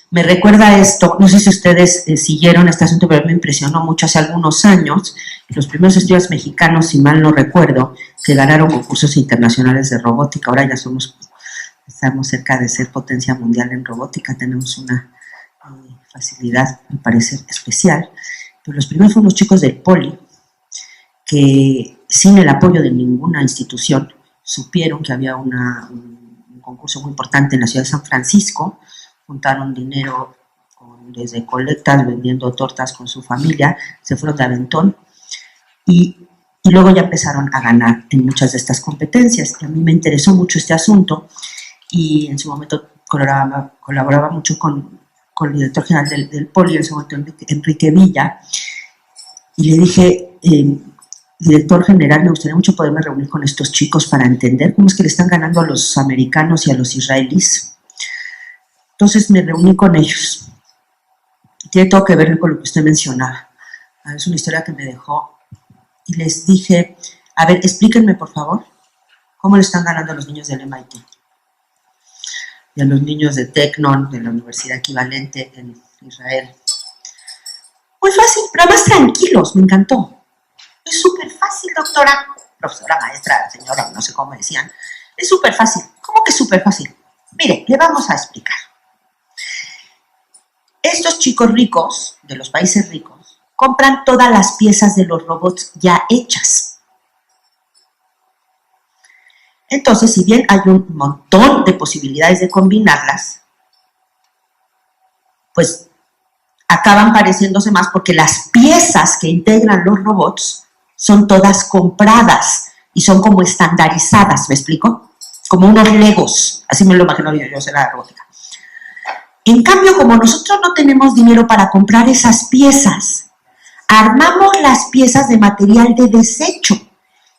Me recuerda esto, no sé si ustedes siguieron este asunto, pero me impresionó mucho hace algunos años, los primeros estudiantes mexicanos, si mal no recuerdo, que ganaron concursos internacionales de robótica. Ahora ya estamos cerca de ser potencia mundial en robótica, tenemos una facilidad, me parece, especial. Pero los primeros fueron los chicos del Poli, que sin el apoyo de ninguna institución, supieron que había un concurso muy importante en la ciudad de San Francisco, juntaron dinero desde colectas, vendiendo tortas con su familia, se fueron de aventón y luego ya empezaron a ganar en muchas de estas competencias. Y a mí me interesó mucho este asunto y en su momento colaboraba mucho con el director general del Poli, en su momento Enrique Villa, y le dije, director general, me gustaría mucho poderme reunir con estos chicos para entender cómo es que le están ganando a los americanos y a los israelíes. Entonces me reuní con ellos. Tiene todo que ver con lo que usted mencionaba. Es una historia que me dejó. Y les dije, a ver, explíquenme por favor, ¿cómo le están ganando a los niños del MIT? Y a los niños de Technon, de la universidad equivalente en Israel. Muy fácil, pero más tranquilos, me encantó. Es súper fácil, doctora, profesora, maestra, señora, no sé cómo me decían. Es súper fácil. ¿Cómo que es súper fácil? Mire, le vamos a explicar. Estos chicos ricos, de los países ricos, compran todas las piezas de los robots ya hechas. Entonces, si bien hay un montón de posibilidades de combinarlas, pues acaban pareciéndose más porque las piezas que integran los robots son todas compradas y son como estandarizadas, ¿me explico? Como unos legos, así me lo imagino yo sé la robótica. En cambio, como nosotros no tenemos dinero para comprar esas piezas, armamos las piezas de material de desecho.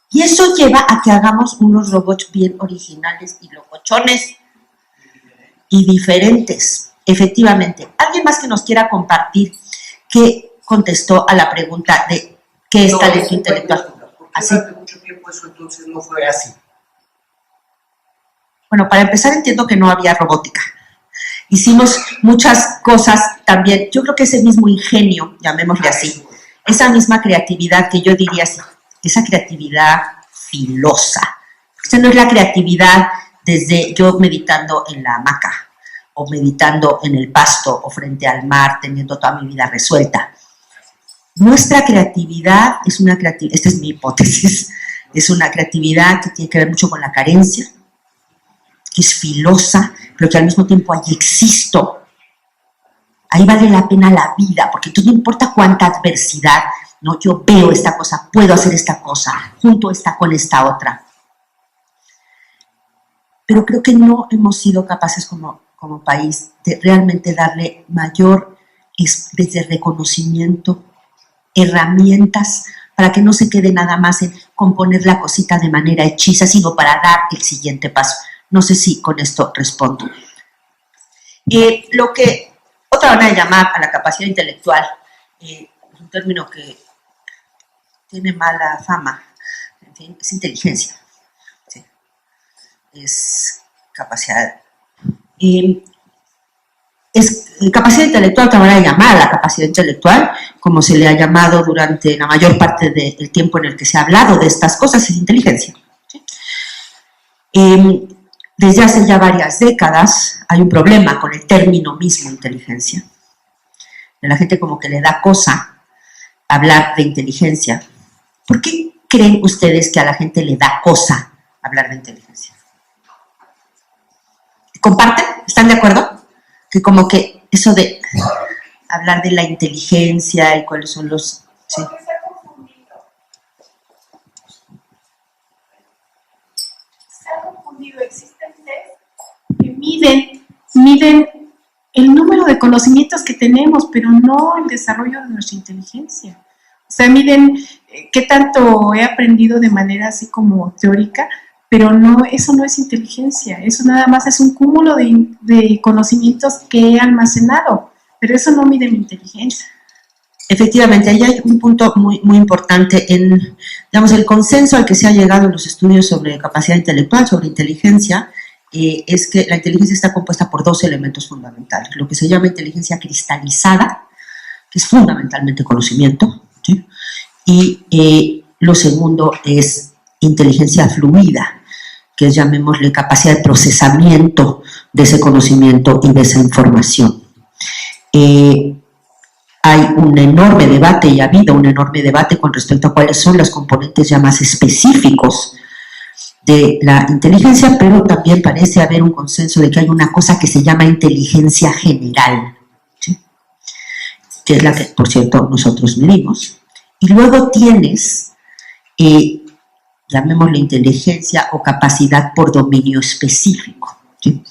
Y eso lleva a que hagamos unos robots bien originales y locochones y diferentes. Efectivamente. ¿Alguien más que nos quiera compartir qué contestó a la pregunta de qué es talento intelectual? ¿Así? Durante mucho tiempo eso entonces no fue así. Bueno, para empezar entiendo que no había robótica. Hicimos muchas cosas también, yo creo que ese mismo ingenio, llamémosle así, esa misma creatividad que yo diría así, esa creatividad filosa. Esa no es la creatividad desde yo meditando en la hamaca, o meditando en el pasto, o frente al mar, teniendo toda mi vida resuelta. Nuestra creatividad es una creatividad, esta es mi hipótesis, es una creatividad que tiene que ver mucho con la carencia, que es filosa, pero que al mismo tiempo ahí existo. Ahí vale la pena la vida, porque entonces no importa cuánta adversidad, ¿no? Yo veo esta cosa, puedo hacer esta cosa, junto esta con esta otra. Pero creo que no hemos sido capaces como país de realmente darle mayor desde reconocimiento, herramientas, para que no se quede nada más en componer la cosita de manera hechiza, sino para dar el siguiente paso. No sé si con esto respondo. Otra manera de llamar a la capacidad intelectual, es un término que tiene mala fama, en fin, es inteligencia, ¿sí? Es capacidad. Es capacidad intelectual, otra manera de llamar a la capacidad intelectual, como se le ha llamado durante la mayor parte del tiempo en el que se ha hablado de estas cosas, es inteligencia, ¿sí? Desde hace ya varias décadas hay un problema con el término mismo inteligencia. A la gente como que le da cosa hablar de inteligencia. ¿Por qué creen ustedes que a la gente le da cosa hablar de inteligencia? ¿Comparten? ¿Están de acuerdo? Que como que eso de hablar de la inteligencia y cuáles son los... ¿sí? Se ha confundido. Existen test que miden el número de conocimientos que tenemos, pero no el desarrollo de nuestra inteligencia. O sea, miden qué tanto he aprendido de manera así como teórica, pero no, eso no es inteligencia, eso nada más es un cúmulo de conocimientos que he almacenado, pero eso no mide mi inteligencia. Efectivamente, ahí hay un punto muy, muy importante en, digamos, el consenso al que se ha llegado en los estudios sobre capacidad intelectual, sobre inteligencia, es que la inteligencia está compuesta por dos elementos fundamentales, lo que se llama inteligencia cristalizada, que es fundamentalmente conocimiento, ¿sí? Y lo segundo es inteligencia fluida, que es, llamémosle, capacidad de procesamiento de ese conocimiento y de esa información. Hay un enorme debate, y ha habido un enorme debate con respecto a cuáles son los componentes ya más específicos de la inteligencia, pero también parece haber un consenso de que hay una cosa que se llama inteligencia general, ¿sí? Que es la que, por cierto, nosotros medimos. Y luego tienes, llamémosle inteligencia o capacidad por dominio específico, ¿sí?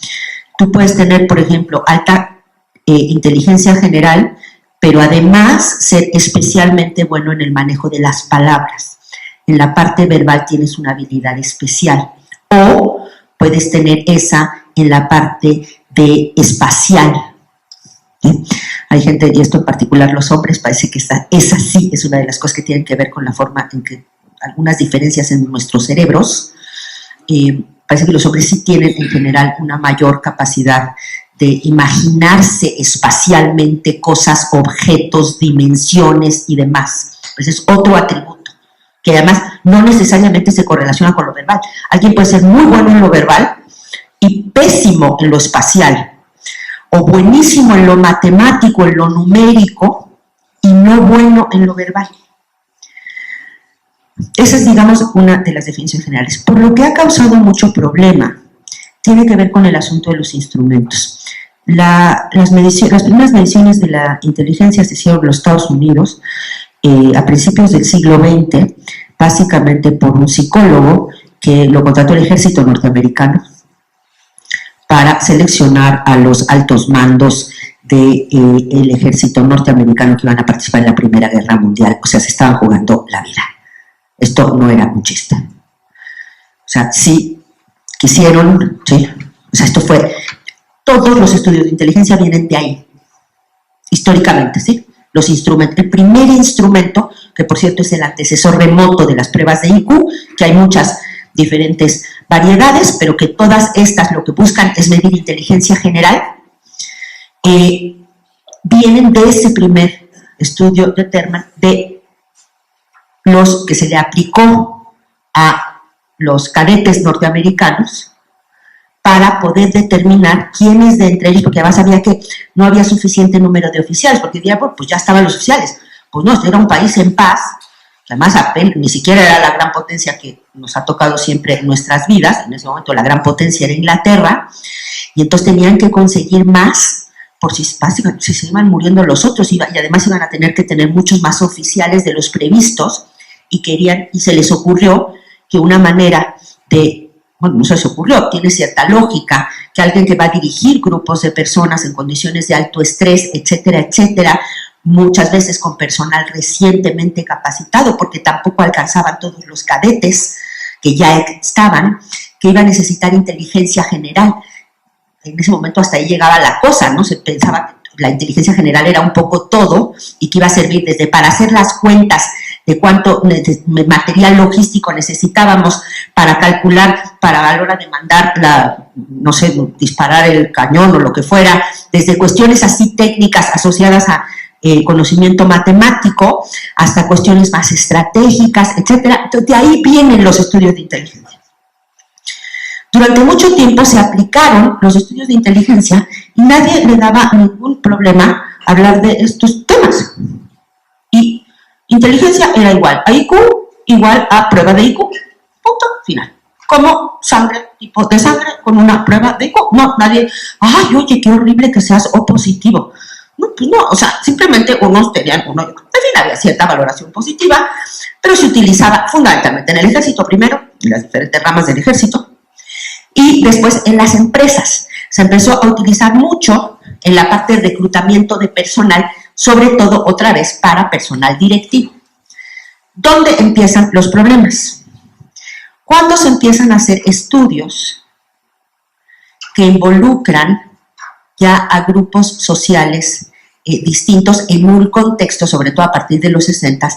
Tú puedes tener, por ejemplo, alta inteligencia general, pero además ser especialmente bueno en el manejo de las palabras. En la parte verbal tienes una habilidad especial, o puedes tener esa en la parte de espacial, ¿sí? Hay gente, y esto en particular los hombres, parece que esa sí es una de las cosas que tienen que ver con la forma en que algunas diferencias en nuestros cerebros, parece que los hombres sí tienen en general una mayor capacidad de imaginarse espacialmente cosas, objetos, dimensiones y demás. Pues es otro atributo, que además no necesariamente se correlaciona con lo verbal. Alguien puede ser muy bueno en lo verbal y pésimo en lo espacial, o buenísimo en lo matemático, en lo numérico, y no bueno en lo verbal. Esa es, digamos, una de las definiciones generales. Por lo que ha causado mucho problema, tiene que ver con el asunto de los instrumentos. Las primeras mediciones de la inteligencia se hicieron en los Estados Unidos a principios del siglo XX, básicamente por un psicólogo que lo contrató el ejército norteamericano para seleccionar a los altos mandos del ejército norteamericano que iban a participar en la Primera Guerra Mundial. O sea, se estaban jugando la vida. Esto no era un chiste. O sea, sí quisieron, ¿sí? O sea, esto fue, todos los estudios de inteligencia vienen de ahí, históricamente, ¿sí? Los instrumentos, el primer instrumento, que por cierto es el antecesor remoto de las pruebas de IQ, que hay muchas diferentes variedades, pero que todas estas lo que buscan es medir inteligencia general, vienen de ese primer estudio de Terman, de los que se le aplicó a los cadetes norteamericanos para poder determinar quiénes de entre ellos, porque además sabía que no había suficiente número de oficiales, porque diría, pues ya estaban los oficiales. Pues no, era un país en paz, que además apenas, ni siquiera era la gran potencia que nos ha tocado siempre en nuestras vidas. En ese momento la gran potencia era Inglaterra, y entonces tenían que conseguir más, por si se iban muriendo los otros, y además iban a tener que tener muchos más oficiales de los previstos, y se les ocurrió que una manera de, bueno, no se les ocurrió, tiene cierta lógica, que alguien que va a dirigir grupos de personas en condiciones de alto estrés, etcétera, etcétera, muchas veces con personal recientemente capacitado, porque tampoco alcanzaban todos los cadetes que ya estaban, que iba a necesitar inteligencia general. En ese momento hasta ahí llegaba la cosa, ¿no? Se pensaba que la inteligencia general era un poco todo y que iba a servir desde para hacer las cuentas de cuánto material logístico necesitábamos para calcular, para a la hora de mandar no sé, disparar el cañón o lo que fuera, desde cuestiones así técnicas asociadas a conocimiento matemático hasta cuestiones más estratégicas, etcétera. Entonces, de ahí vienen los estudios de inteligencia. Durante mucho tiempo se aplicaron los estudios de inteligencia y nadie le daba ningún problema hablar de estos temas. Y inteligencia era igual a IQ, igual a prueba de IQ, punto final. Como sangre, tipo de sangre con una prueba de IQ. No, nadie, ay, oye, qué horrible que seas O positivo. No, pues no, o sea, simplemente unos tenían uno y otro. En fin, había cierta valoración positiva, pero se utilizaba fundamentalmente en el ejército primero, en las diferentes ramas del ejército, y después en las empresas. Se empezó a utilizar mucho en la parte de reclutamiento de personal, sobre todo, otra vez, para personal directivo. ¿Dónde empiezan los problemas? Cuando se empiezan a hacer estudios que involucran ya a grupos sociales distintos en un contexto, sobre todo a partir de los 60,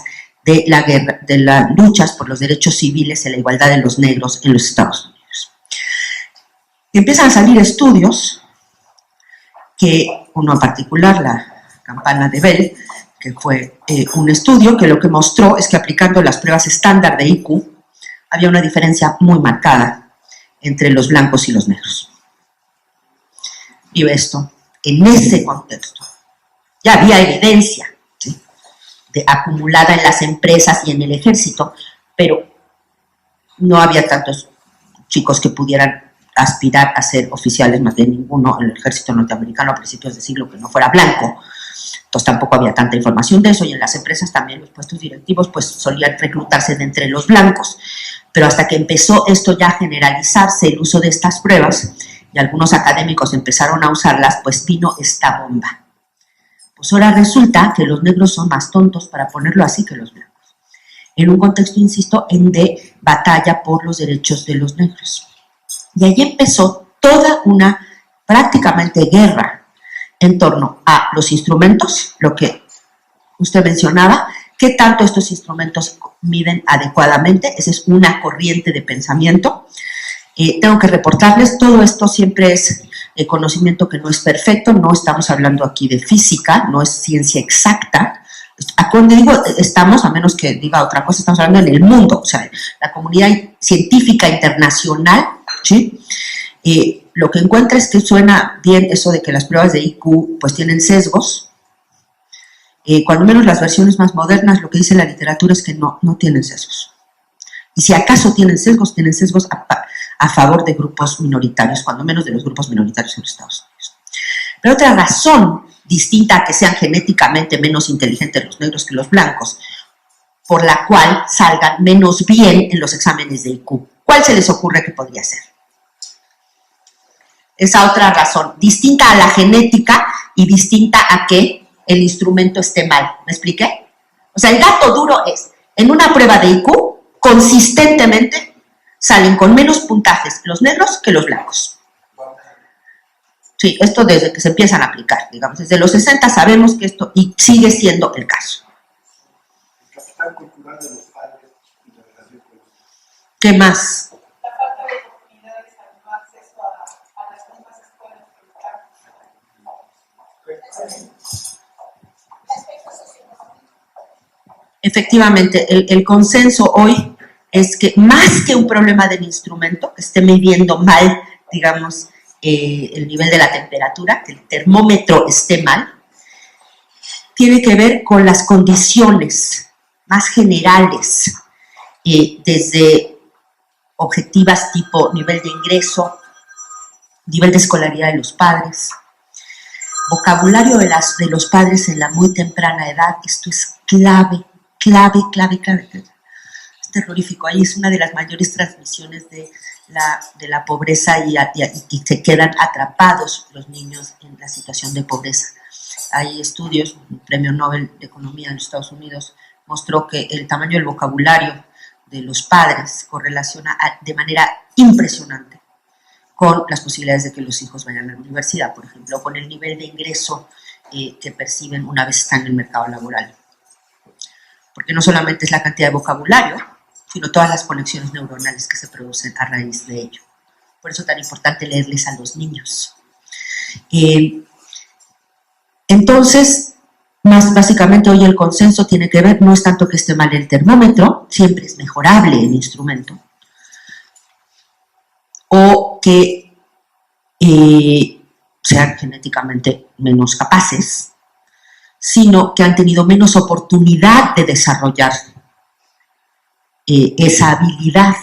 de la guerra, de las luchas por los derechos civiles y la igualdad de los negros en los Estados Unidos. empiezan a salir estudios que, uno en particular, la campana de Bell, que fue un estudio que lo que mostró es que aplicando las pruebas estándar de IQ había una diferencia muy marcada entre los blancos y los negros. Y esto, en ese contexto, ya había evidencia, ¿sí?, acumulada en las empresas y en el ejército, pero no había tantos chicos que pudieran aspirar a ser oficiales, más de ninguno en el ejército norteamericano a principios de siglo que no fuera blanco. Entonces tampoco había tanta información de eso, y en las empresas también los puestos directivos pues solían reclutarse de entre los blancos. Pero hasta que empezó esto ya a generalizarse el uso de estas pruebas y algunos académicos empezaron a usarlas, pues vino esta bomba. Pues ahora resulta que los negros son más tontos, para ponerlo así, que los blancos. En un contexto, insisto, de batalla por los derechos de los negros. Y ahí empezó toda una prácticamente guerra en torno a los instrumentos, lo que usted mencionaba, qué tanto estos instrumentos miden adecuadamente. Esa es una corriente de pensamiento. Tengo que reportarles, todo esto siempre es conocimiento que no es perfecto, no estamos hablando aquí de física, no es ciencia exacta. Cuando digo estamos, a menos que diga otra cosa, estamos hablando en el mundo, o sea, la comunidad científica internacional, ¿sí? Lo que encuentra es que suena bien eso de que las pruebas de IQ pues tienen sesgos. Cuando menos las versiones más modernas, lo que dice la literatura es que no tienen sesgos. Y si acaso tienen sesgos a favor de grupos minoritarios, cuando menos de los grupos minoritarios en los Estados Unidos. Pero otra razón distinta a que sean genéticamente menos inteligentes los negros que los blancos, por la cual salgan menos bien en los exámenes de IQ. ¿Cuál se les ocurre que podría ser? Esa otra razón, distinta a la genética y distinta a que el instrumento esté mal. ¿Me expliqué? O sea, el dato duro es, en una prueba de IQ, consistentemente salen con menos puntajes los negros que los blancos. Sí, esto desde que se empiezan a aplicar, digamos, desde los 60 sabemos que esto, y sigue siendo el caso. El capital cultural de los padres y la relación con los... ¿Qué más? La falta de oportunidades al no acceso a las mismas escuelas que Efectivamente, el consenso hoy es que más que un problema del instrumento, que esté midiendo mal, digamos, el nivel de la temperatura, que el termómetro esté mal, tiene que ver con las condiciones más generales, desde objetivas tipo nivel de ingreso, nivel de escolaridad de los padres, vocabulario de los padres en la muy temprana edad. Esto es clave. Es terrorífico. Ahí es una de las mayores transmisiones de la pobreza y se quedan atrapados los niños en la situación de pobreza. Hay estudios, un premio Nobel de Economía en los Estados Unidos mostró que el tamaño del vocabulario de los padres correlaciona de manera impresionante con las posibilidades de que los hijos vayan a la universidad, por ejemplo, con el nivel de ingreso que perciben una vez están en el mercado laboral. Porque no solamente es la cantidad de vocabulario, sino todas las conexiones neuronales que se producen a raíz de ello. Por eso es tan importante leerles a los niños. Entonces, más básicamente hoy el consenso tiene que ver, no es tanto que esté mal el termómetro, siempre es mejorable el instrumento, o que sean genéticamente menos capaces, sino que han tenido menos oportunidad de desarrollar esa habilidad,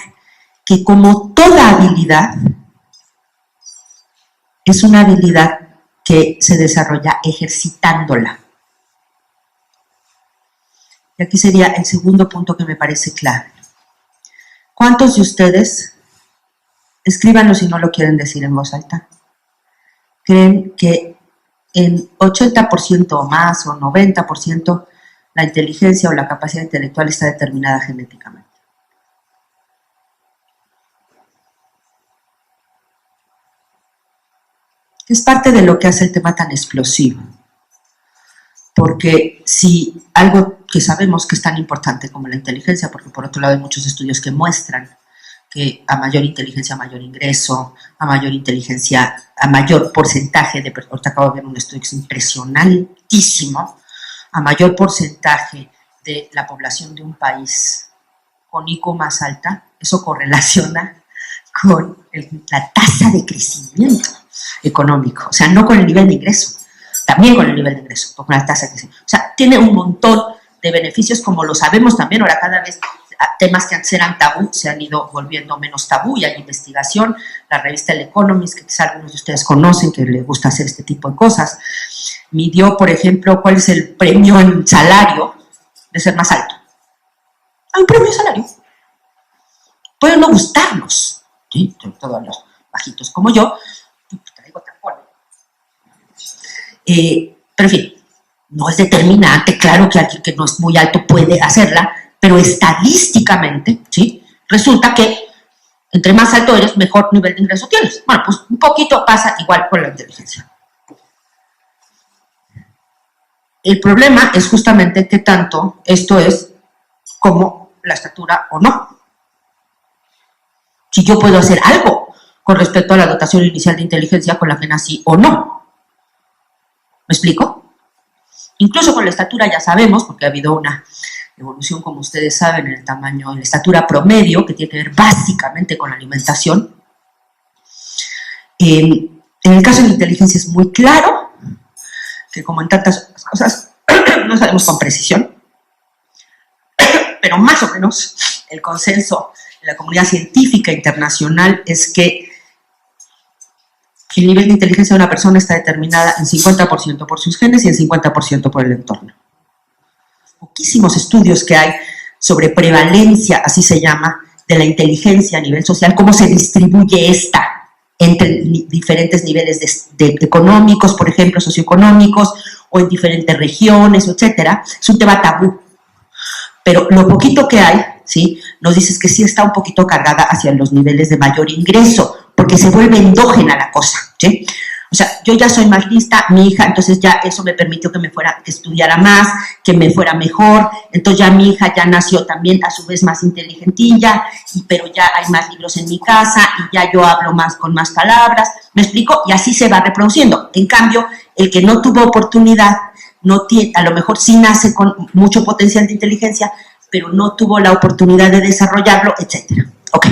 que como toda habilidad, es una habilidad que se desarrolla ejercitándola. Y aquí sería el segundo punto que me parece clave. ¿Cuántos de ustedes, escríbanlo si no lo quieren decir en voz alta, creen que en 80% o más o 90% la inteligencia o la capacidad intelectual está determinada genéticamente? Es parte de lo que hace el tema tan explosivo. Porque si algo que sabemos que es tan importante como la inteligencia, porque por otro lado hay muchos estudios que muestran que a mayor inteligencia, mayor ingreso, a mayor inteligencia, a mayor porcentaje de, ahorita acabo de ver un estudio que es impresionantísimo, a mayor porcentaje de la población de un país con IQ más alta, eso correlaciona con la tasa de crecimiento económico, o sea, no con el nivel de ingreso, también con el nivel de ingreso, con la tasa de crecimiento. O sea, tiene un montón de beneficios, como lo sabemos también, ahora cada vez temas que antes eran tabú se han ido volviendo menos tabú y hay investigación. La revista El Economist, que quizá algunos de ustedes conocen, que les gusta hacer este tipo de cosas, midió, por ejemplo, cuál es el premio en salario de ser más alto. Hay un premio en salario. Puede no gustarnos, ¿sí? Sobre todo a los bajitos como yo, traigo tampón. Pero en fin, no es determinante, claro que alguien que no es muy alto puede hacerla, pero estadísticamente, ¿sí? Resulta que entre más alto eres, mejor nivel de ingreso tienes. Bueno, pues un poquito pasa igual con la inteligencia. El problema es justamente qué tanto esto es como la estatura o no. Si yo puedo hacer algo con respecto a la dotación inicial de inteligencia con la que nací o no. ¿Me explico? Incluso con la estatura ya sabemos, porque ha habido una evolución, como ustedes saben, en el tamaño, en la estatura promedio, que tiene que ver básicamente con la alimentación. En el caso de la inteligencia es muy claro que, como en tantas cosas, no sabemos con precisión, pero más o menos el consenso de la comunidad científica internacional es que el nivel de inteligencia de una persona está determinada en 50% por sus genes y en 50% por el entorno. Poquísimos estudios que hay sobre prevalencia, así se llama, de la inteligencia a nivel social, cómo se distribuye esta entre diferentes niveles de económicos, por ejemplo, socioeconómicos, o en diferentes regiones, etcétera. Es un tema tabú. Pero lo poquito que hay, ¿sí?, nos dice que sí está un poquito cargada hacia los niveles de mayor ingreso, porque se vuelve endógena la cosa, ¿sí? O sea, yo ya soy más lista, mi hija, entonces ya eso me permitió que estudiara más, que me fuera mejor, entonces ya mi hija ya nació también a su vez más inteligentilla, pero ya hay más libros en mi casa y ya yo hablo más con más palabras, ¿me explico? Y así se va reproduciendo. En cambio, el que no tuvo oportunidad, no tiene, a lo mejor sí nace con mucho potencial de inteligencia, pero no tuvo la oportunidad de desarrollarlo, etcétera. Ok.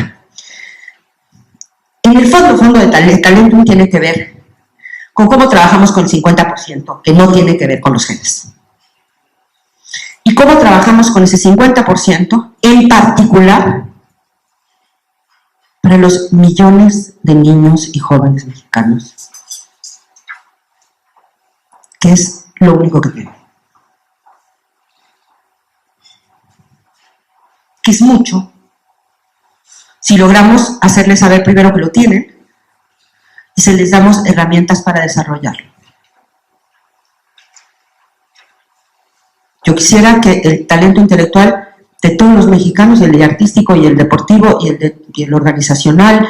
En el fondo de talento tiene que ver con cómo trabajamos con el 50%, que no tiene que ver con los genes. Y cómo trabajamos con ese 50%, en particular, para los millones de niños y jóvenes mexicanos, que es lo único que tienen. Que es mucho, si logramos hacerles saber primero que lo tienen, y se les damos herramientas para desarrollarlo. Yo quisiera que el talento intelectual de todos los mexicanos, el artístico y el deportivo y el organizacional,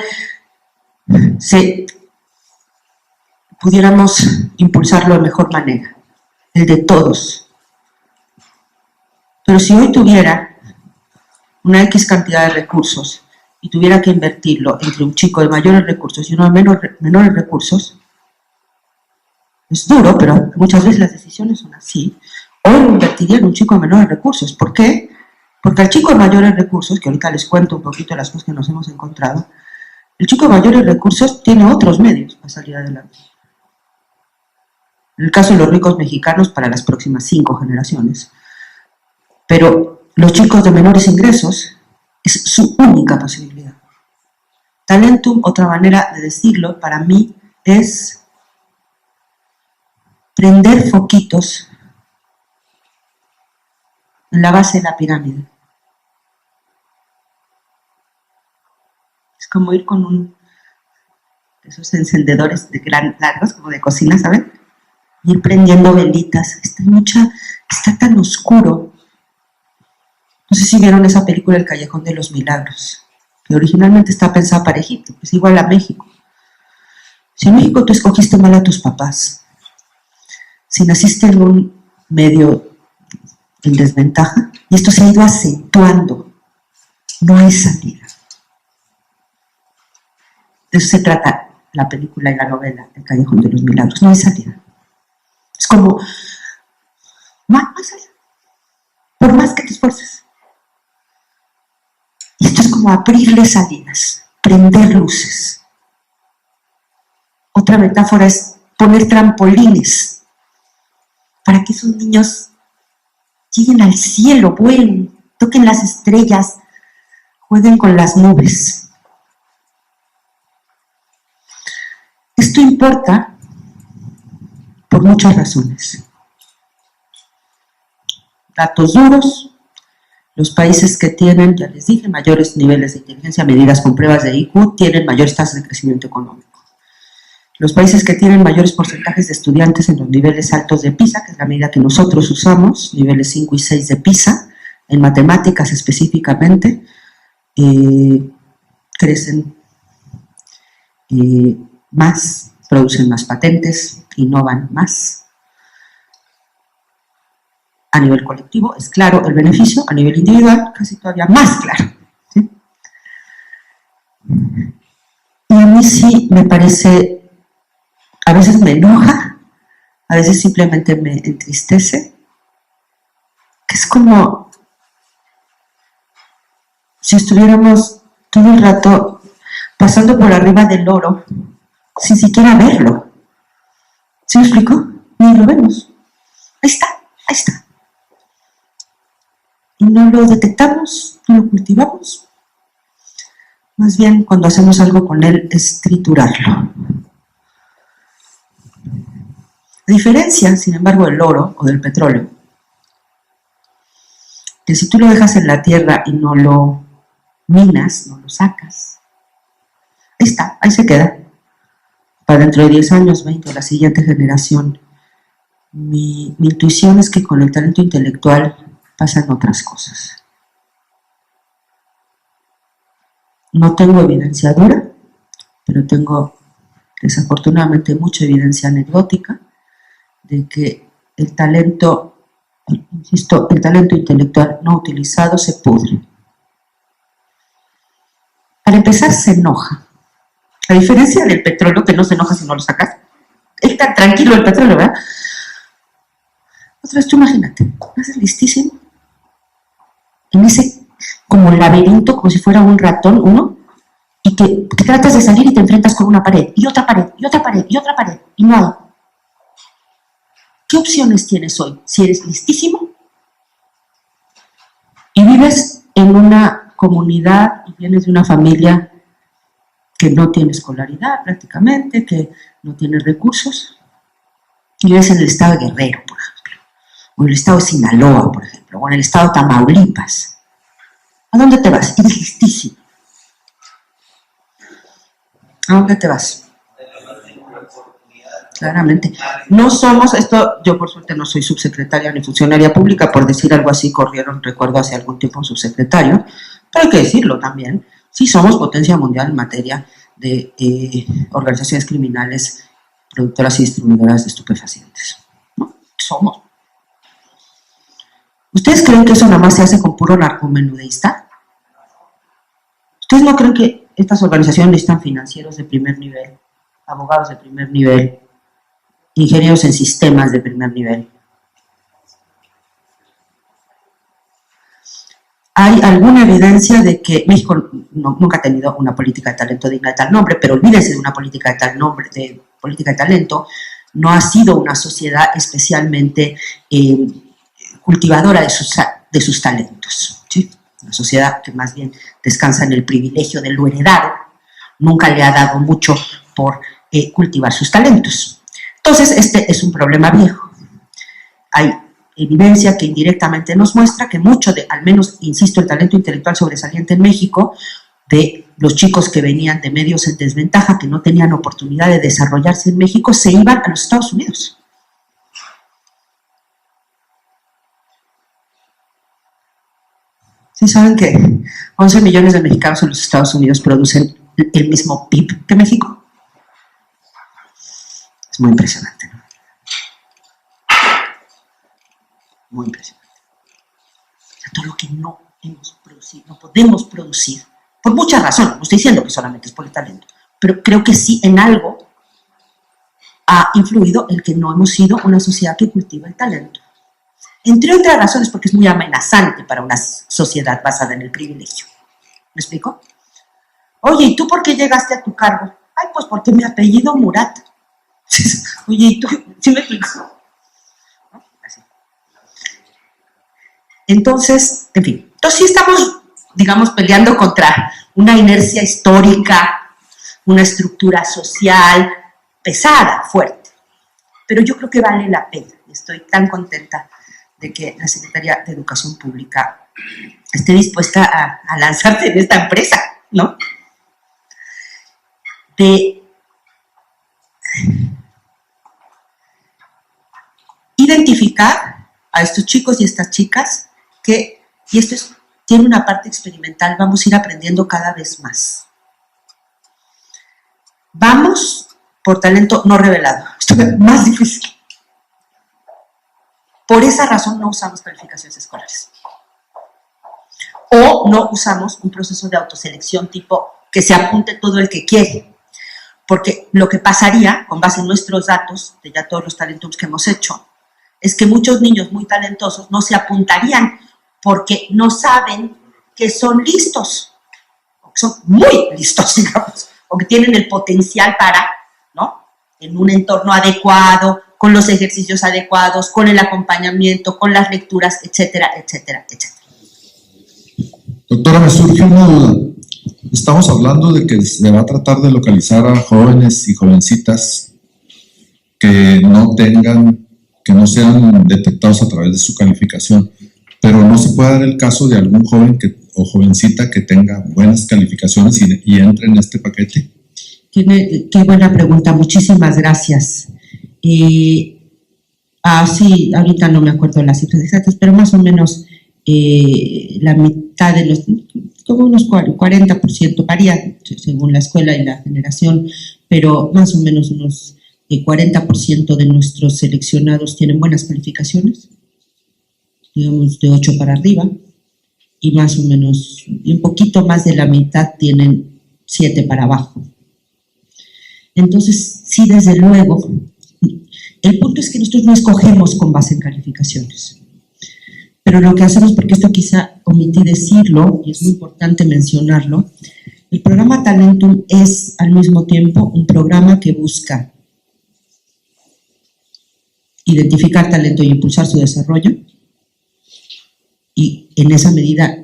pudiéramos impulsarlo de mejor manera, el de todos. Pero si hoy tuviera una X cantidad de recursos y tuviera que invertirlo entre un chico de mayores recursos y uno de menores recursos, es duro, pero muchas veces las decisiones son así. Hoy lo invertiría en un chico de menores recursos. ¿Por qué? Porque al chico de mayores recursos, que ahorita les cuento un poquito de las cosas que nos hemos encontrado, el chico de mayores recursos tiene otros medios para salir adelante. En el caso de los ricos mexicanos, para las próximas 5 generaciones. Pero los chicos de menores ingresos es su única posibilidad. Talentum, otra manera de decirlo, para mí, es prender foquitos en la base de la pirámide. Es como ir con esos encendedores de gran largos, como de cocina, ¿saben? Ir prendiendo velitas. Está tan oscuro. No sé si vieron esa película El Callejón de los Milagros, que originalmente está pensada para Egipto, es igual a México. Si en México tú escogiste mal a tus papás, si naciste en un medio en desventaja, y esto se ha ido acentuando, no hay salida. De eso se trata la película y la novela, El Callejón de los Milagros. No hay salida. Es como, más allá, por más que te esfuerces. Y esto es como abrirle salidas, prender luces. Otra metáfora es poner trampolines para que esos niños lleguen al cielo, vuelen, toquen las estrellas, jueguen con las nubes. Esto importa por muchas razones. Datos duros. Los países que tienen, ya les dije, mayores niveles de inteligencia medidas con pruebas de IQ tienen mayores tasas de crecimiento económico. Los países que tienen mayores porcentajes de estudiantes en los niveles altos de PISA, que es la medida que nosotros usamos, niveles 5 y 6 de PISA, en matemáticas específicamente, crecen más, producen más patentes, innovan más. A nivel colectivo es claro el beneficio, a nivel individual casi todavía más claro, ¿sí? Y a mí sí me parece, a veces me enoja, a veces simplemente me entristece, que es como si estuviéramos todo el rato pasando por arriba del oro sin siquiera verlo. ¿Sí me explico? Ni lo vemos. Ahí está, ahí está. Y no lo detectamos, no lo cultivamos. Más bien, cuando hacemos algo con él, es triturarlo. A diferencia, sin embargo, del oro o del petróleo, que si tú lo dejas en la tierra y no lo minas, no lo sacas, ahí está, ahí se queda. Para dentro de 10 años, 20, la siguiente generación. Mi intuición es que con el talento intelectual pasan otras cosas. No tengo evidencia dura, pero tengo desafortunadamente mucha evidencia anecdótica de que el talento, insisto, el talento intelectual no utilizado se pudre. Para empezar, se enoja. A diferencia del petróleo, que no se enoja si no lo sacas. Está tranquilo el petróleo, ¿verdad? Otra vez, tú imagínate, haces listísimo en ese como laberinto, como si fuera un ratón, uno, y que tratas de salir y te enfrentas con una pared, y otra pared, y otra pared, y otra pared, y no hay. ¿Qué opciones tienes hoy? Si eres listísimo y vives en una comunidad y vienes de una familia que no tiene escolaridad prácticamente, que no tiene recursos, y vives en el estado de Guerrero, por ejemplo, o en el estado de Sinaloa, por ejemplo, o en el estado de Tamaulipas. ¿A dónde te vas? Eres listísimo. ¿A dónde te vas? Claramente. No somos, esto, yo por suerte no soy subsecretaria ni funcionaria pública, por decir algo así, corrieron, recuerdo hace algún tiempo un subsecretario, pero hay que decirlo también, sí somos potencia mundial en materia de organizaciones criminales, productoras y distribuidoras de estupefacientes. ¿No? Somos. ¿Ustedes creen que eso nada más se hace con puro narcomenudista? ¿Ustedes no creen que estas organizaciones necesitan financieros de primer nivel, abogados de primer nivel, ingenieros en sistemas de primer nivel? Hay alguna evidencia de que México nunca ha tenido una política de talento digna de tal nombre, pero olvídense de una política de tal nombre, de política de talento, no ha sido una sociedad especialmente cultivadora de sus talentos, ¿sí? Una sociedad que más bien descansa en el privilegio de lo heredado, nunca le ha dado mucho por cultivar sus talentos. Entonces, este es un problema viejo. Hay evidencia que indirectamente nos muestra que mucho de, al menos, insisto, el talento intelectual sobresaliente en México, de los chicos que venían de medios en desventaja, que no tenían oportunidad de desarrollarse en México, se iban a los Estados Unidos. ¿Sí saben que 11 millones de mexicanos en los Estados Unidos producen el mismo PIB que México? Es muy impresionante, ¿no? Muy impresionante. O sea, todo lo que no hemos producido, no podemos producir, por muchas razones, no estoy diciendo que solamente es por el talento, pero creo que sí en algo ha influido el que no hemos sido una sociedad que cultiva el talento. Entre otras razones, porque es muy amenazante para una sociedad basada en el privilegio. ¿Me explico? Oye, ¿y tú por qué llegaste a tu cargo? Ay, pues porque mi apellido Murat. Oye, ¿y tú? ¿Sí me explico? Así. Entonces, en fin. Entonces sí estamos, digamos, peleando contra una inercia histórica, una estructura social pesada, fuerte. Pero yo creo que vale la pena. Estoy tan contenta de que la Secretaría de Educación Pública esté dispuesta a lanzarse en esta empresa, ¿no? De identificar a estos chicos y estas chicas que, y esto tiene una parte experimental, vamos a ir aprendiendo cada vez más. Vamos por talento no revelado, esto es más difícil. Por esa razón no usamos calificaciones escolares. O no usamos un proceso de autoselección tipo que se apunte todo el que quiere. Porque lo que pasaría, con base en nuestros datos, de ya todos los talentos que hemos hecho, es que muchos niños muy talentosos no se apuntarían porque no saben que son listos, o que son muy listos, digamos, o que tienen el potencial para, ¿no? En un entorno adecuado, con los ejercicios adecuados, con el acompañamiento, con las lecturas, etcétera, etcétera, etcétera. Doctora, me surge una duda. Estamos hablando de que se va a tratar de localizar a jóvenes y jovencitas que no sean detectados a través de su calificación, pero no se puede dar el caso de algún joven o jovencita que tenga buenas calificaciones y entre en este paquete. Qué buena pregunta, muchísimas gracias. Sí, ahorita no me acuerdo las cifras exactas, pero más o menos la mitad de los, como unos 40%, varía según la escuela y la generación, pero más o menos unos 40% de nuestros seleccionados tienen buenas calificaciones, digamos de 8 para arriba, y más o menos, y un poquito más de la mitad tienen 7 para abajo. Entonces, sí, desde luego, el punto es que nosotros no escogemos con base en calificaciones. Pero lo que hacemos, porque esto quizá omití decirlo, y es muy importante mencionarlo, el programa Talentum es al mismo tiempo un programa que busca identificar talento y impulsar su desarrollo, y en esa medida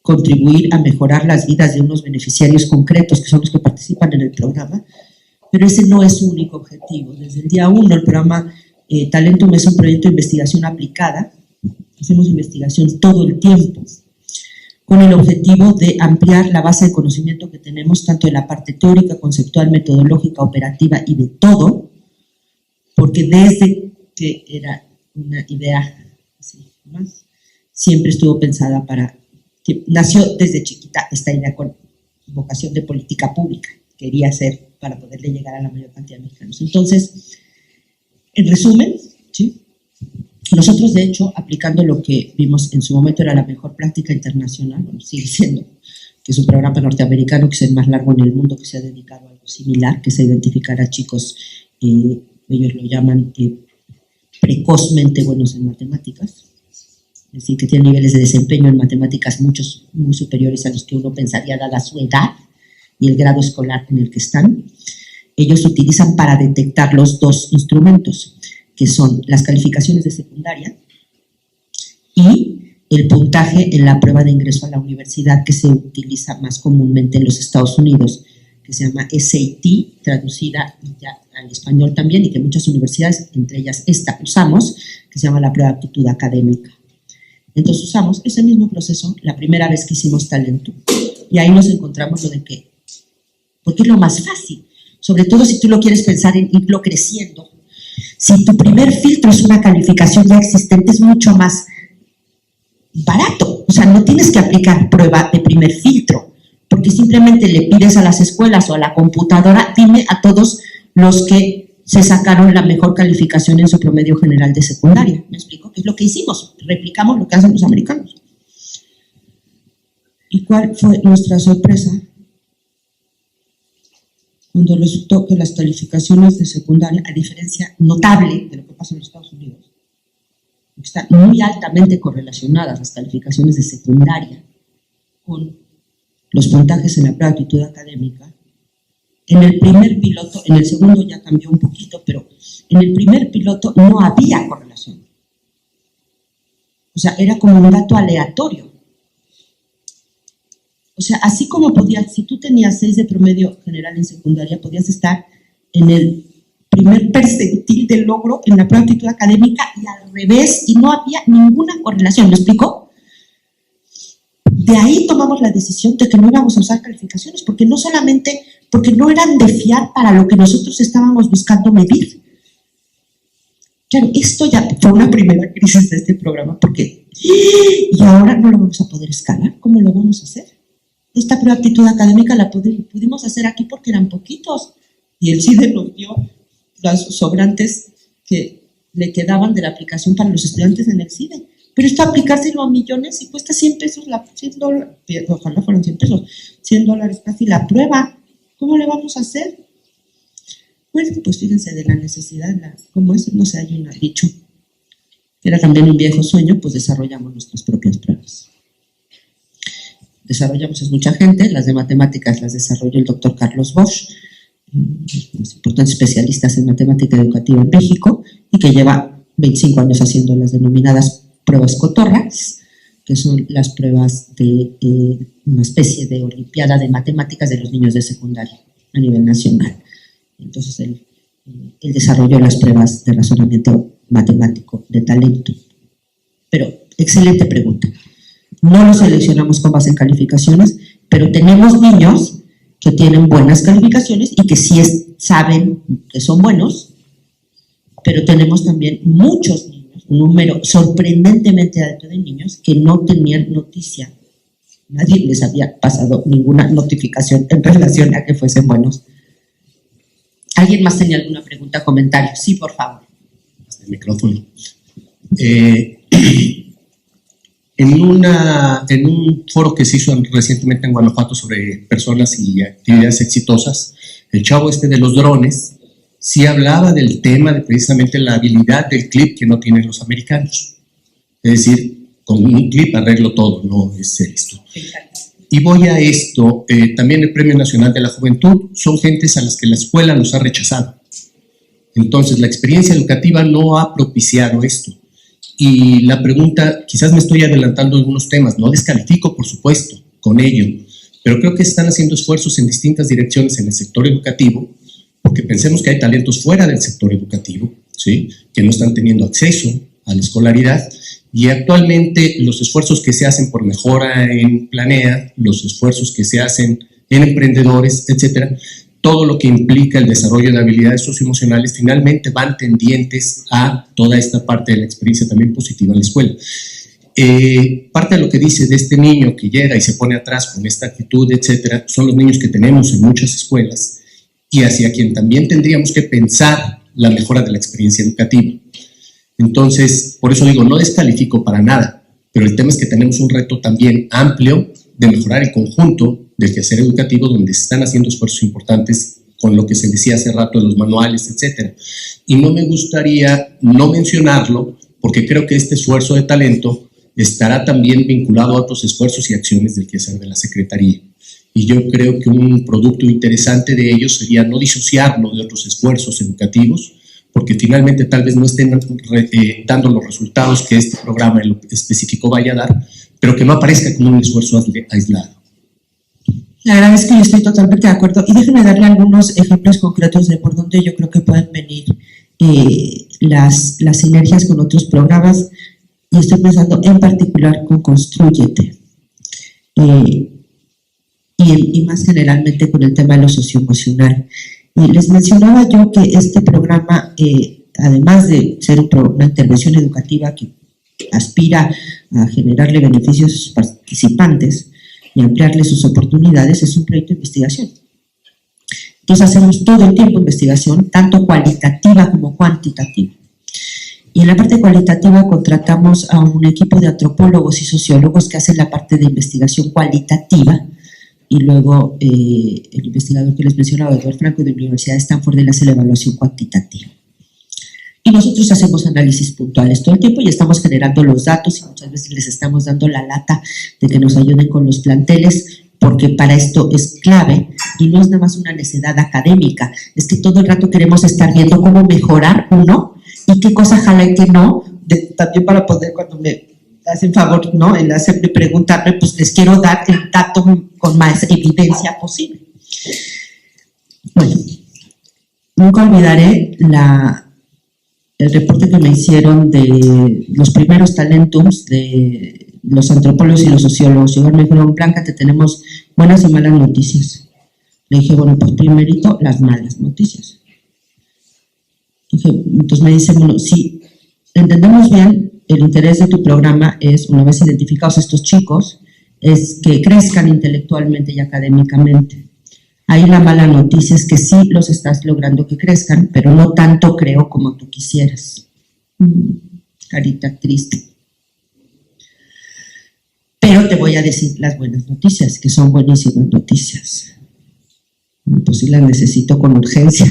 contribuir a mejorar las vidas de unos beneficiarios concretos que son los que participan en el programa, pero ese no es su único objetivo. Desde el día 1 el programa Talentum es un proyecto de investigación aplicada. Hacemos investigación todo el tiempo con el objetivo de ampliar la base de conocimiento que tenemos tanto de la parte teórica, conceptual, metodológica, operativa y de todo, porque desde que era una idea así, más, siempre estuvo pensada nació desde chiquita esta idea con vocación de política pública, quería hacer para poderle llegar a la mayor cantidad de mexicanos. Entonces, en resumen, ¿sí? Nosotros, de hecho, aplicando lo que vimos en su momento era la mejor práctica internacional, bueno, sigue siendo, que es un programa norteamericano que es el más largo en el mundo que se ha dedicado a algo similar, que es a identificar a chicos, ellos lo llaman precozmente buenos en matemáticas, es decir, que tienen niveles de desempeño en matemáticas muchos muy superiores a los que uno pensaría dada su edad y el grado escolar en el que están. Ellos utilizan para detectar los dos instrumentos, que son las calificaciones de secundaria y el puntaje en la prueba de ingreso a la universidad que se utiliza más comúnmente en los Estados Unidos, que se llama SAT, traducida ya al español también, y que muchas universidades, entre ellas esta, usamos, que se llama la prueba de aptitud académica. Entonces usamos ese mismo proceso la primera vez que hicimos Talentum, y ahí nos encontramos lo de que, porque es lo más fácil, sobre todo si tú lo quieres pensar en irlo creciendo. Si tu primer filtro es una calificación ya existente, es mucho más barato. O sea, no tienes que aplicar prueba de primer filtro, porque simplemente le pides a las escuelas o a la computadora, dime a todos los que se sacaron la mejor calificación en su promedio general de secundaria. ¿Me explico? ¿Qué es lo que hicimos? Replicamos lo que hacen los americanos. ¿Y cuál fue nuestra sorpresa? cuando resultó que las calificaciones de secundaria, a diferencia notable de lo que pasa en los Estados Unidos, están muy altamente correlacionadas las calificaciones de secundaria con los puntajes en la prueba de aptitud académica. En el primer piloto, en el segundo ya cambió un poquito, pero en el primer piloto no había correlación. O sea, era como un dato aleatorio. O sea, así como podías, si tú tenías 6 de promedio general en secundaria, podías estar en el primer percentil de logro en la prueba de aptitud académica y al revés, y no había ninguna correlación. ¿Me explico? De ahí tomamos la decisión de que no íbamos a usar calificaciones, porque no solamente, porque no eran de fiar para lo que nosotros estábamos buscando medir. Claro, esto ya fue una primera crisis de este programa, porque y ahora no lo vamos a poder escalar. ¿Cómo lo vamos a hacer? Esta prueba de aptitud académica la pudimos hacer aquí porque eran poquitos, y el CIDE nos dio los sobrantes que le quedaban de la aplicación para los estudiantes en el CIDE. Pero esto aplicárselo a millones y cuesta 100 pesos, $100, ojalá fueran 100 pesos, $100 casi la prueba. ¿Cómo le vamos a hacer? Bueno, pues fíjense de la necesidad, como eso no se hay un dicho, que era también un viejo sueño, pues desarrollamos nuestras propias pruebas. Desarrollamos es mucha gente, las de matemáticas las desarrolló el doctor Carlos Bosch, los importantes especialistas en matemática educativa en México, y que lleva 25 años haciendo las denominadas pruebas cotorras, que son las pruebas de una especie de olimpiada de matemáticas de los niños de secundaria a nivel nacional. Entonces él desarrolló las pruebas de razonamiento matemático de talento. Pero, excelente pregunta. No los seleccionamos con base en calificaciones, pero tenemos niños que tienen buenas calificaciones y que sí saben que son buenos, pero tenemos también muchos niños, un número sorprendentemente alto de niños que no tenían noticia. Nadie les había pasado ninguna notificación en relación a que fuesen buenos. ¿Alguien más tenía alguna pregunta o comentario? Sí, por favor. El micrófono. En un foro que se hizo recientemente en Guanajuato sobre personas y actividades exitosas, el chavo de los drones sí hablaba del tema de precisamente la habilidad del clip que no tienen los americanos. Es decir, con un clip arreglo todo, no es esto. Y voy a esto, también el Premio Nacional de la Juventud son gentes a las que la escuela los ha rechazado. Entonces, la experiencia educativa no ha propiciado esto. Y la pregunta, quizás me estoy adelantando algunos temas, no descalifico, por supuesto, con ello, pero creo que están haciendo esfuerzos en distintas direcciones en el sector educativo, porque pensemos que hay talentos fuera del sector educativo, ¿sí?, que no están teniendo acceso a la escolaridad, y actualmente los esfuerzos que se hacen por mejora en Planea, los esfuerzos que se hacen en emprendedores, etcétera, todo lo que implica el desarrollo de habilidades socioemocionales finalmente van tendientes a toda esta parte de la experiencia también positiva en la escuela. Parte de lo que dice de este niño que llega y se pone atrás con esta actitud, etcétera, son los niños que tenemos en muchas escuelas y hacia quien también tendríamos que pensar la mejora de la experiencia educativa. Entonces, por eso digo, no descalifico para nada, pero el tema es que tenemos un reto también amplio de mejorar el conjunto del quehacer educativo, donde se están haciendo esfuerzos importantes con lo que se decía hace rato de los manuales, etcétera. Y no me gustaría no mencionarlo, porque creo que este esfuerzo de talento estará también vinculado a otros esfuerzos y acciones del quehacer de la Secretaría. Y yo creo que un producto interesante de ello sería no disociarlo de otros esfuerzos educativos, porque finalmente tal vez no estén dando los resultados que este programa en lo específico vaya a dar, pero que no aparezca como un esfuerzo aislado. La verdad es que yo estoy totalmente de acuerdo, y déjenme darle algunos ejemplos concretos de por dónde yo creo que pueden venir las sinergias con otros programas, y estoy pensando en particular con Constrúyete, y más generalmente con el tema de lo socioemocional. Y les mencionaba yo que este programa, además de ser una intervención educativa que aspira a generarle beneficios a sus participantes y ampliarle sus oportunidades, es un proyecto de investigación. Entonces hacemos todo el tiempo investigación, tanto cualitativa como cuantitativa. Y en la parte cualitativa contratamos a un equipo de antropólogos y sociólogos que hacen la parte de investigación cualitativa, y luego el investigador que les mencionaba, Eduardo Franco, de la Universidad de Stanford, él hace la evaluación cuantitativa. Y nosotros hacemos análisis puntuales todo el tiempo y estamos generando los datos y muchas veces les estamos dando la lata de que nos ayuden con los planteles, porque para esto es clave y no es nada más una necesidad académica, es que todo el rato queremos estar viendo cómo mejorar uno y qué cosa jala y qué no, también para poder, cuando me hacen favor, ¿no?, en hacerme preguntarme, pues les quiero dar el dato con más evidencia posible. Bueno, nunca olvidaré el reporte que me hicieron de los primeros talentums de los antropólogos y los sociólogos. Llegaron y me dijeron: Blanca, te tenemos buenas y malas noticias. Le dije: bueno, pues primerito las malas noticias. Entonces me dicen: bueno, si entendemos bien, el interés de tu programa es, una vez identificados estos chicos, es que crezcan intelectualmente y académicamente. Ahí la mala noticia es que sí los estás logrando que crezcan, pero no tanto, creo, como tú quisieras. Carita triste. Pero te voy a decir las buenas noticias, que son buenísimas noticias. Pues sí las necesito con urgencia.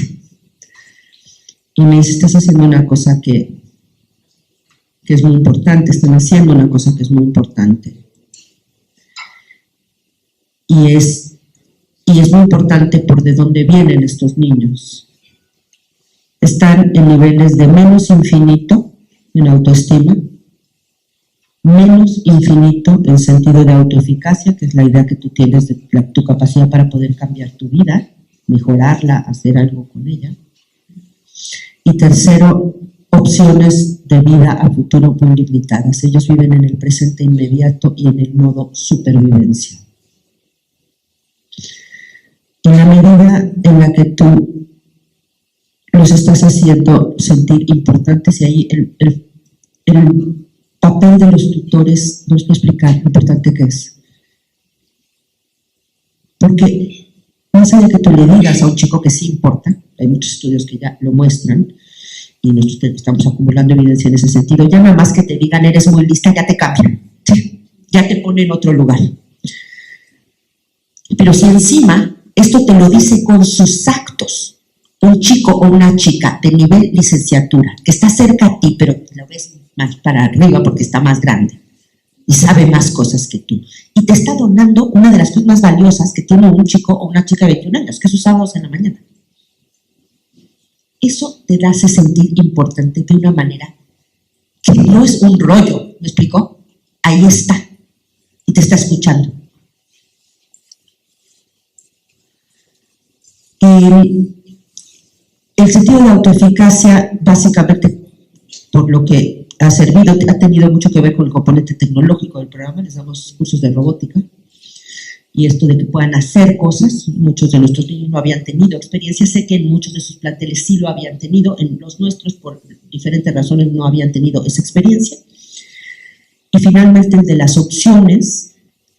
Y me dice: estás haciendo una cosa que es muy importante, están haciendo una cosa que es muy importante. Y es muy importante por de dónde vienen estos niños. Están en niveles de menos infinito en autoestima, menos infinito en sentido de autoeficacia, que es la idea que tú tienes de tu capacidad para poder cambiar tu vida, mejorarla, hacer algo con ella. Y tercero, opciones de vida a futuro muy limitadas. Ellos viven en el presente inmediato y en el modo supervivencia. En la medida en la que tú los estás haciendo sentir importantes, y ahí el papel de los tutores, nos voy a explicar lo importante que es. Porque más allá de que tú le digas a un chico que sí importa, hay muchos estudios que ya lo muestran, y nosotros estamos acumulando evidencia en ese sentido, ya nada más que te digan eres muy lista, ya te cambian, ¿sí? Ya te ponen en otro lugar. Pero si encima esto te lo dice con sus actos, un chico o una chica de nivel licenciatura, que está cerca a ti, pero lo ves más para arriba porque está más grande y sabe más cosas que tú, y te está donando una de las cosas más valiosas que tiene un chico o una chica de 21 años, que es sus sábados en la mañana. Eso te hace sentir importante de una manera que no es un rollo, ¿me explico? Ahí está, y te está escuchando. El sentido de autoeficacia, básicamente, por lo que ha servido, ha tenido mucho que ver con el componente tecnológico del programa. Les damos cursos de robótica y esto de que puedan hacer cosas. Muchos de nuestros niños no habían tenido experiencia. Sé que en muchos de sus planteles sí lo habían tenido, en los nuestros por diferentes razones no habían tenido esa experiencia. Y finalmente el de las opciones.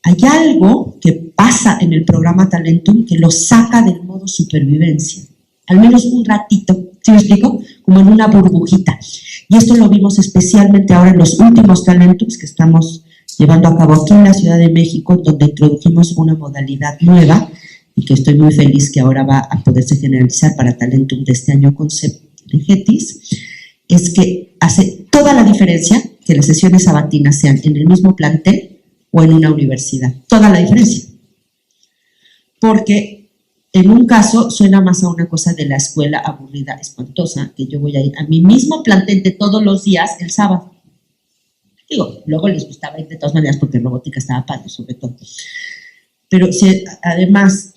Hay algo que pasa en el programa Talentum que lo saca del modo supervivencia, al menos un ratito, ¿sí me explico? Como en una burbujita. Y esto lo vimos especialmente ahora en los últimos Talentums que estamos llevando a cabo aquí en la Ciudad de México, donde introdujimos una modalidad nueva y que estoy muy feliz que ahora va a poderse generalizar para Talentum de este año con CEPGETIS, es que hace toda la diferencia que las sesiones sabatinas sean en el mismo plantel o en una universidad, toda la diferencia. Porque en un caso suena más a una cosa de la escuela aburrida, espantosa, que yo voy a ir a mi mismo plantel de todos los días el sábado. Digo, luego les gustaba ir de todas maneras porque robótica estaba padre, sobre todo. Pero si además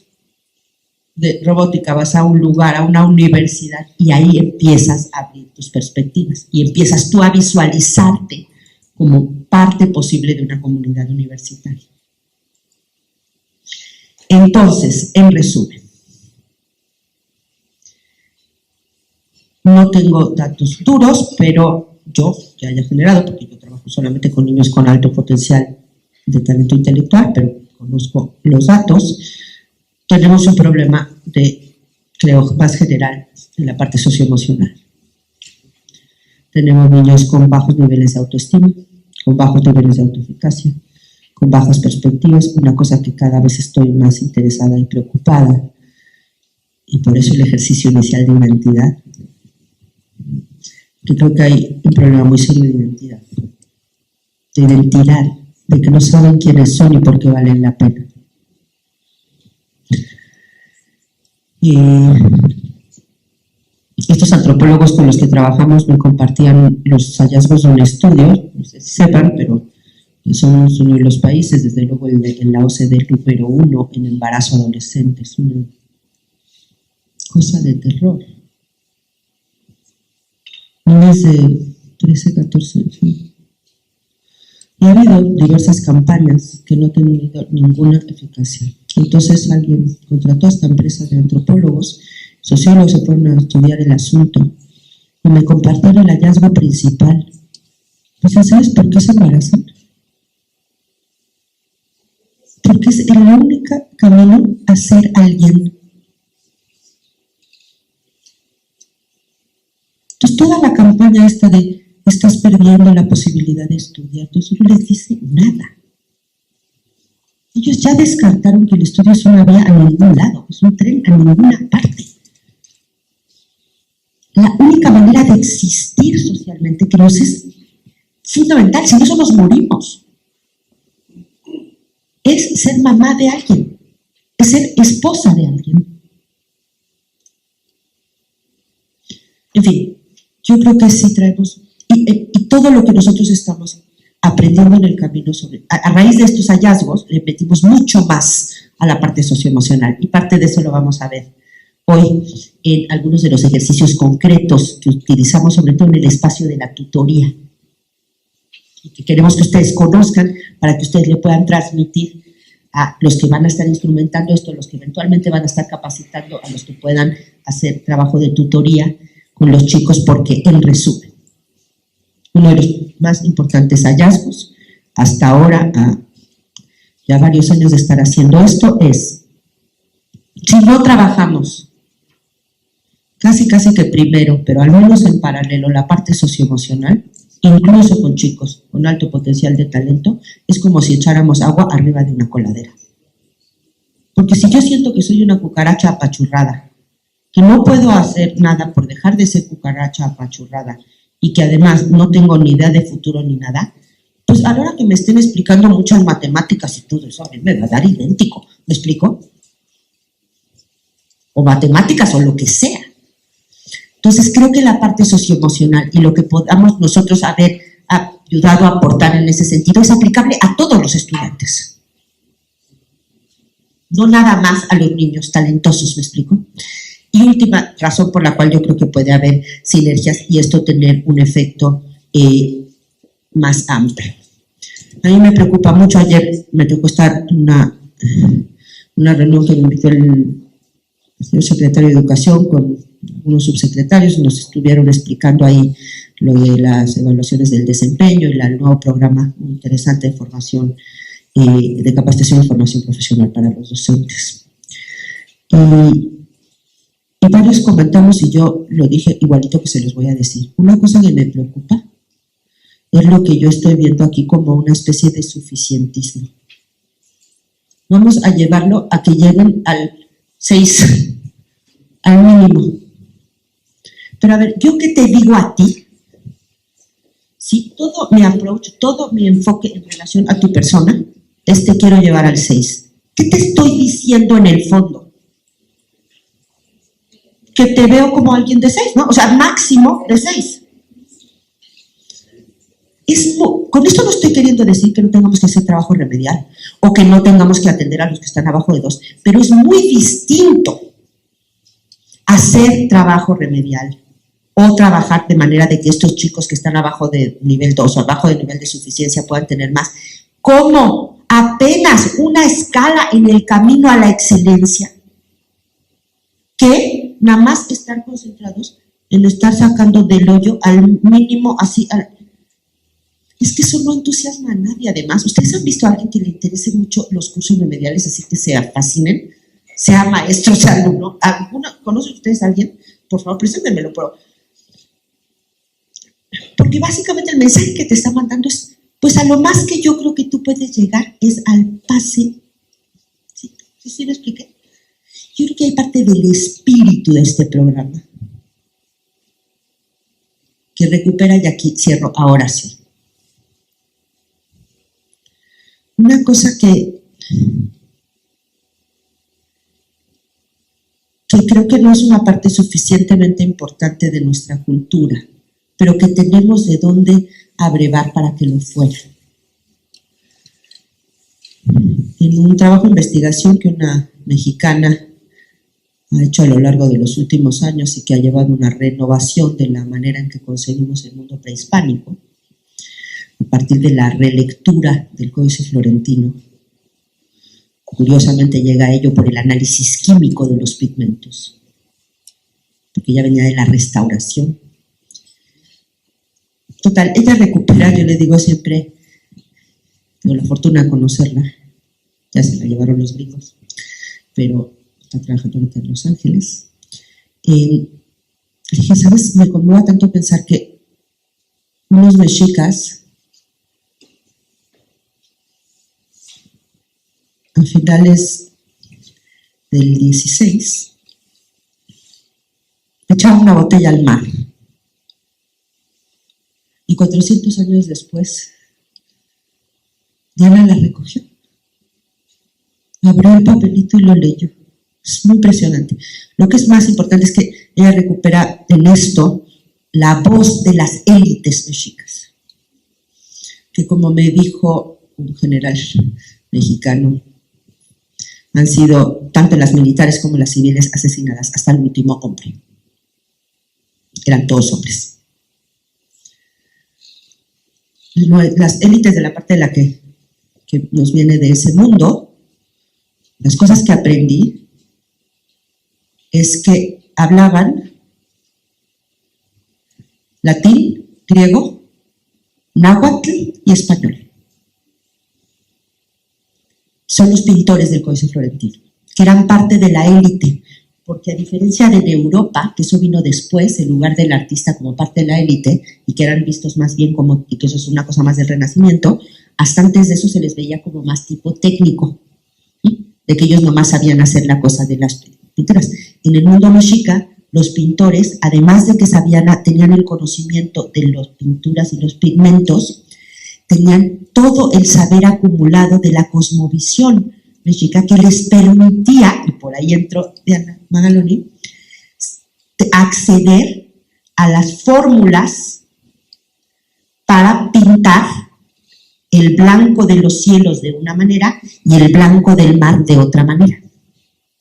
de robótica vas a un lugar, a una universidad, y ahí empiezas a abrir tus perspectivas y empiezas tú a visualizarte como parte posible de una comunidad universitaria. Entonces, en resumen, no tengo datos duros, pero yo que haya generado, porque yo trabajo solamente con niños con alto potencial de talento intelectual, pero conozco los datos, tenemos un problema de, creo, más general en la parte socioemocional. Tenemos niños con bajos niveles de autoestima, con bajos niveles de autoeficacia, con bajas perspectivas, una cosa que cada vez estoy más interesada y preocupada, y por eso el ejercicio inicial de identidad, que creo que hay un problema muy serio de identidad, de que no saben quiénes son y por qué valen la pena. Y estos antropólogos con los que trabajamos me compartían los hallazgos de un estudio, no sé si sepan, pero somos uno de los países, desde luego en la OCDE, número 1 en embarazo adolescente. Es una cosa de terror. Niñas de 13, 14 años. Y ha habido diversas campañas que no han tenido ninguna eficacia. Entonces alguien contrató a esta empresa de antropólogos, sociólogos se fueron a estudiar el asunto y me compartieron el hallazgo principal. Pues, ¿sabes por qué se embarazan? Porque es el único camino a ser alguien. Entonces toda la campaña esta de estás perdiendo la posibilidad de estudiar, eso no les dice nada. Ellos ya descartaron que el estudio es una vía a ningún lado, es un tren a ninguna parte. La única manera de existir socialmente, que nos es fundamental, sin eso nos morimos, es ser mamá de alguien, es ser esposa de alguien. En fin, yo creo que sí traemos, y todo lo que nosotros estamos aprendiendo en el camino a raíz de estos hallazgos, le metimos mucho más a la parte socioemocional, y parte de eso lo vamos a ver hoy en algunos de los ejercicios concretos que utilizamos, sobre todo en el espacio de la tutoría, y que queremos que ustedes conozcan para que ustedes le puedan transmitir a los que van a estar instrumentando esto, los que eventualmente van a estar capacitando, a los que puedan hacer trabajo de tutoría con los chicos, porque en resumen, uno de los más importantes hallazgos hasta ahora, ya varios años de estar haciendo esto, es si no trabajamos casi que primero, pero al menos en paralelo, la parte socioemocional, incluso con chicos con alto potencial de talento, es como si echáramos agua arriba de una coladera. Porque si yo siento que soy una cucaracha apachurrada, que no puedo hacer nada por dejar de ser cucaracha apachurrada y que además no tengo ni idea de futuro ni nada, pues a la hora que me estén explicando muchas matemáticas y todo eso, a mí me va a dar idéntico, ¿me explico? O matemáticas o lo que sea. Entonces creo que la parte socioemocional y lo que podamos nosotros haber ayudado a aportar en ese sentido es aplicable a todos los estudiantes. No nada más a los niños talentosos, ¿me explico? Y última razón por la cual yo creo que puede haber sinergias y esto tener un efecto más amplio. A mí me preocupa mucho, ayer me tocó estar en una reunión que me invitó el señor secretario de Educación con unos subsecretarios, nos estuvieron explicando ahí lo de las evaluaciones del desempeño y el nuevo programa muy interesante de formación, de capacitación y formación profesional para los docentes. Y varios comentamos, y yo lo dije igualito que se los voy a decir. Una cosa que me preocupa es lo que yo estoy viendo aquí como una especie de suficientismo. Vamos a llevarlo a que lleguen al 6, al mínimo. Pero a ver, ¿yo qué te digo a ti? Si todo mi approach, todo mi enfoque en relación a tu persona es te quiero llevar al 6. ¿Qué te estoy diciendo en el fondo? Que te veo como alguien de 6, ¿no? O sea, máximo de 6. Con esto no estoy queriendo decir que no tengamos que hacer trabajo remedial o que no tengamos que atender a los que están abajo de 2, pero es muy distinto hacer trabajo remedial o trabajar de manera de que estos chicos que están abajo de nivel 2 o abajo de nivel de suficiencia puedan tener más, como apenas una escala en el camino a la excelencia, que nada más estar concentrados en estar sacando del hoyo al mínimo así. Es que eso no entusiasma a nadie. Además, ¿ustedes han visto a alguien que le interese mucho los cursos remediales así que se fascinen? Sea maestro, sea alumno. ¿Conocen ustedes a alguien? Por favor, preséntenmelo. Porque básicamente el mensaje que te está mandando es pues a lo más que yo creo que tú puedes llegar es al pase. ¿Sí lo expliqué? Yo creo que hay parte del espíritu de este programa que recupera, y aquí cierro, ahora sí. Una cosa que creo que no es una parte suficientemente importante de nuestra cultura, pero que tenemos de dónde abrevar para que lo fuera. En un trabajo de investigación que una mexicana ha hecho a lo largo de los últimos años y que ha llevado una renovación de la manera en que concebimos el mundo prehispánico, a partir de la relectura del Códice Florentino. Curiosamente llega a ello por el análisis químico de los pigmentos, porque ya venía de la restauración. Total, ella recupera, yo le digo siempre, tengo la fortuna de conocerla, ya se la llevaron los gringos, pero está trabajando ahorita en Los Ángeles. Le dije, ¿sabes? Me conmueva tanto pensar que unos mexicas a finales del 16 echaron una botella al mar y 400 años después Diana la recogió, abrió el papelito y lo leyó. Es muy impresionante. Lo que es más importante es que ella recupera en esto la voz de las élites mexicas, que como me dijo un general mexicano, han sido tanto las militares como las civiles asesinadas hasta el último hombre. Eran todos hombres. Las élites de la parte de la que nos viene de ese mundo, las cosas que aprendí es que hablaban latín, griego, náhuatl y español. Son los pintores del Códice Florentino, que eran parte de la élite, porque a diferencia de Europa, que eso vino después, en lugar del artista como parte de la élite, y que eran vistos más bien como, y que eso es una cosa más del Renacimiento, hasta antes de eso se les veía como más tipo técnico, ¿sí? De que ellos nomás sabían hacer la cosa de las pinturas. En el mundo mexica, los pintores, además de que tenían el conocimiento de las pinturas y los pigmentos, tenían todo el saber acumulado de la cosmovisión mexica que les permitía, y por ahí entró Diana Magaloni, acceder a las fórmulas para pintar el blanco de los cielos de una manera y el blanco del mar de otra manera.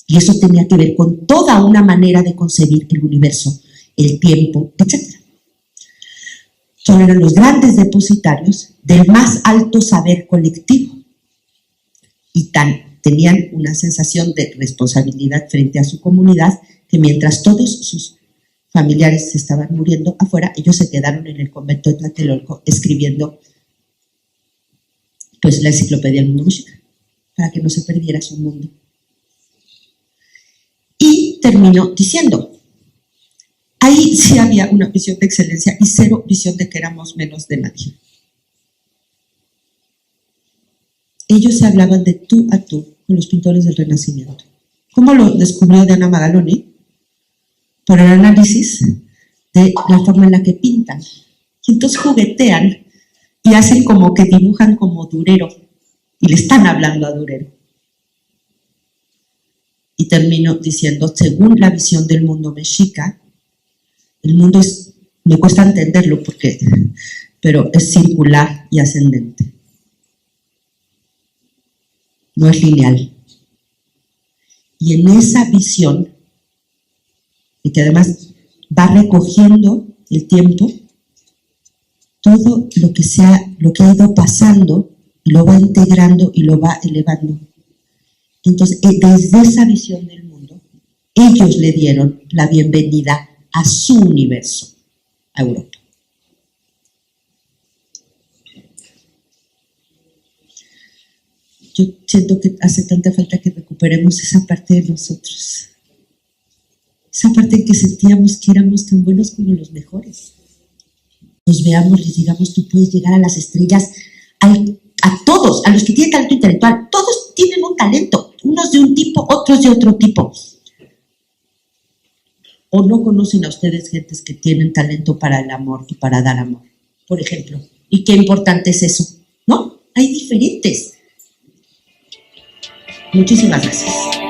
Y eso tenía que ver con toda una manera de concebir el universo, el tiempo, etc. Son eran los grandes depositarios del más alto saber colectivo y tenían una sensación de responsabilidad frente a su comunidad que mientras todos sus familiares se estaban muriendo afuera, ellos se quedaron en el convento de Tlatelolco escribiendo pues la enciclopedia del mundo mexica para que no se perdiera su mundo. Y terminó diciendo, ahí sí había una visión de excelencia y cero visión de que éramos menos de nadie. Ellos se hablaban de tú a tú con los pintores del Renacimiento. ¿Cómo lo descubrió Diana Magaloni? Por el análisis de la forma en la que pintan. Y entonces juguetean y hacen como que dibujan como Durero y le están hablando a Durero. Y termino diciendo, según la visión del mundo mexica, el mundo es, me cuesta entenderlo pero es circular y ascendente. No es lineal. Y en esa visión, y que además va recogiendo el tiempo, todo lo que ha ido pasando, lo va integrando y lo va elevando. Entonces, desde esa visión del mundo, ellos le dieron la bienvenida a su universo, a Europa. Yo siento que hace tanta falta que recuperemos esa parte de nosotros. Esa parte en que sentíamos que éramos tan buenos como los mejores. Nos veamos, les digamos, tú puedes llegar a las estrellas a todos, a los que tienen talento intelectual, todos tienen un talento, unos de un tipo, otros de otro tipo. ¿O no conocen a ustedes gentes que tienen talento para el amor y para dar amor, por ejemplo? ¿Y qué importante es eso? ¿No? Hay diferentes. Muchísimas gracias.